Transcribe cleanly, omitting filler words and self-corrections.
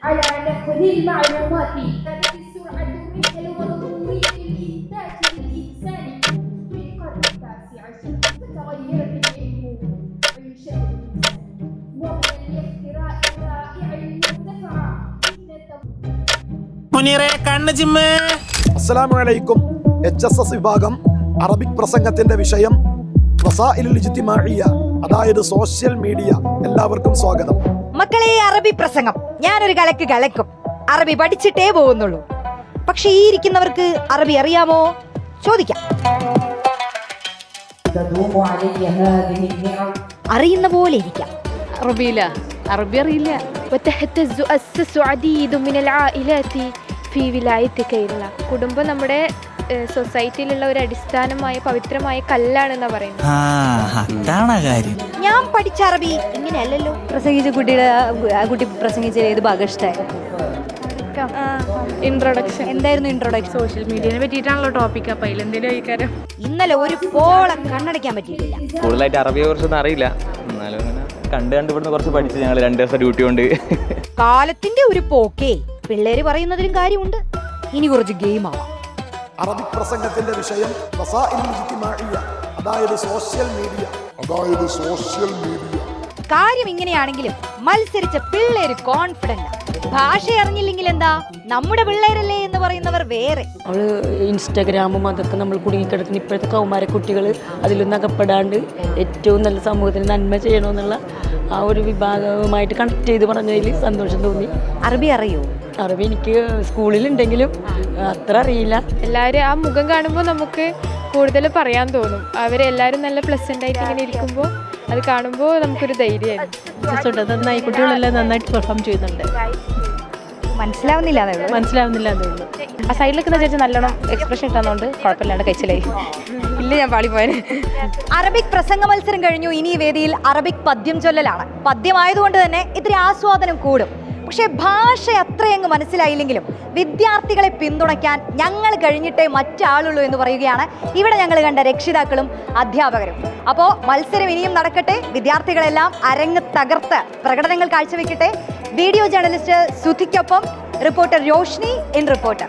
على نقل المعلومات التي سرعة الرحل وضرورية الإنتاج الإنساني في القرن التاسع عشر. تغيرت العلم عيشة الإنسان ومن الاختراع الرائع المرتفع അസ്സലാമു അലൈക്കും. HSS വിഭാഗം അറബിക് പ്രസംഗത്തിന്റെ വിഷയം വസായിലുൽ ഇജ്തിമാഇയ്യ, അതായത് സോഷ്യൽ മീഡിയ. എല്ലാവർക്കും സ്വാഗതം. മക്കളെ, അറബി പ്രസംഗം ഞാനൊരു കലക്കും. അറബി പഠിച്ചിട്ടേ പോകുന്നുള്ളൂ. പക്ഷെ ഈ ഇരിക്കുന്നവർക്ക് അറബി അറിയാമോ? ചോദിക്കാം. അറിയുന്ന പോലെ ഇരിക്കാം. عربي അറിയില്ല. وتهتز أسس عديد من العائلات في ولاية كيرلا. കുടുംബം നമ്മുടെ സൊസൈറ്റിയിലുള്ള ഒരു അടിസ്ഥാനമായ പവിത്രമായ കല്ലാണെന്നാ പറയുന്നത്. ഞാൻ പഠിച്ച അറബി ഇങ്ങനെയല്ലല്ലോ. കുട്ടി പ്രസംഗിച്ച ഏത് ഭാഗം ഇഷ്ടമായി? ഇൻട്രൊഡക്ഷൻ. എന്തായിരുന്നു ഇൻട്രൊഡക്ഷൻ? സോഷ്യൽ മീഡിയനെ പറ്റിയിട്ടാണല്ലോ ടോപ്പിക്. അപ്പൊ അതിലെന്തെങ്കിലും ചോദിക്കാരം. ഇന്നലെ ഒരു പോളെ കണ്ണടയ്ക്കാൻ പറ്റിയിട്ടില്ല. കൂടുതലായിട്ട് അറബിയെ കുറിച്ചൊന്നും അറിയില്ല, എന്നാലും ഇങ്ങനെ കണ്ട് ഇവിടുന്ന് കുറച്ച് പഠിച്ച് ഞങ്ങൾ 2 ദിവസം ഡ്യൂട്ടി കൊണ്ട്. കാലത്തിന്റെ ഒരു പോക്കേ, പിള്ളേര് പറയുന്നതിലും കാര്യമുണ്ട്. ഇനി കുറച്ച് ഗെയിം ആവാം. അറബിക് പ്രസംഗത്തിന്റെ വിഷയം വസായിലുൽ ഇജ്തിമാഇയ്യ, അതായത് സോഷ്യൽ മീഡിയ. കാര്യം ഇങ്ങനെയാണെങ്കിലും മത്സരിച്ച പിള്ളേര് കോൺഫിഡന്റ്. ഭാഷ അറിഞ്ഞില്ലെങ്കിൽ എന്താ, നമ്മുടെ പിള്ളേരല്ലേ എന്ന് പറയുന്നവർ വേറെ. അവള് ഇൻസ്റ്റാഗ്രാമും അതൊക്കെ നമ്മൾ കുടുങ്ങിക്കിടക്കുന്ന ഇപ്പോഴത്തെ കൗമാര കുട്ടികൾ അതിലൊന്നും അകപ്പെടാണ്ട് ഏറ്റവും നല്ല സമൂഹത്തിന് നന്മ ചെയ്യണമെന്നുള്ള ആ ഒരു വിഭാഗവുമായിട്ട് കണക്ട് ചെയ്ത് പറഞ്ഞതിൽ സന്തോഷം തോന്നി. അറബി അറിയോ? അറബി എനിക്ക് സ്കൂളിലുണ്ടെങ്കിലും അത്ര അറിയില്ല. എല്ലാവരും ആ മുഖം കാണുമ്പോൾ നമുക്ക് കൂടുതൽ പറയാൻ തോന്നും. അവരെല്ലാവരും നല്ല പ്ലസന്റ് ആയിട്ട് ഇങ്ങനെ ഇരിക്കുമ്പോൾ അത് കാണുമ്പോൾ നമുക്കൊരു ധൈര്യമായിരുന്നു. നന്നായി, കുട്ടികളെല്ലാം നന്നായിട്ട് പെർഫോം ചെയ്യുന്നുണ്ട്. മനസ്സിലാവുന്നില്ല എന്നേ ഉള്ളൂ. ആ സൈഡിലൊക്കെ ചേച്ചി നല്ലോണം എക്സ്പ്രഷൻ ഇട്ടാന്നുകൊണ്ട് കുഴപ്പമില്ലാണ്ട് കഴിച്ചില്ലായി. ഇല്ല, ഞാൻ പാളിപ്പോയന്. അറബിക് പ്രസംഗ മത്സരം കഴിഞ്ഞു. ഇനി വേദിയിൽ അറബിക് പദ്യം ചൊല്ലലാണ്. പദ്യമായതുകൊണ്ട് തന്നെ ഇത്തിരി ആസ്വാദനം കൂടും. പക്ഷേ ഭാഷ അത്രയങ്ങ് മനസ്സിലായില്ലെങ്കിലും വിദ്യാർത്ഥികളെ പിന്തുണയ്ക്കാൻ ഞങ്ങൾ കഴിഞ്ഞിട്ടേ മറ്റാളുള്ളൂ എന്ന് പറയുകയാണ് ഇവിടെ ഞങ്ങൾ കണ്ട രക്ഷിതാക്കളും അധ്യാപകരും. അപ്പോൾ മത്സരം ഇനിയും നടക്കട്ടെ. വിദ്യാർത്ഥികളെല്ലാം അരങ്ങ് തകർത്ത് പ്രകടനങ്ങൾ കാഴ്ചവെക്കട്ടെ. വീഡിയോ ജേർണലിസ്റ്റ് സുധിക്കൊപ്പം റിപ്പോർട്ടർ രോഷ്നി ഇൻ റിപ്പോർട്ടർ.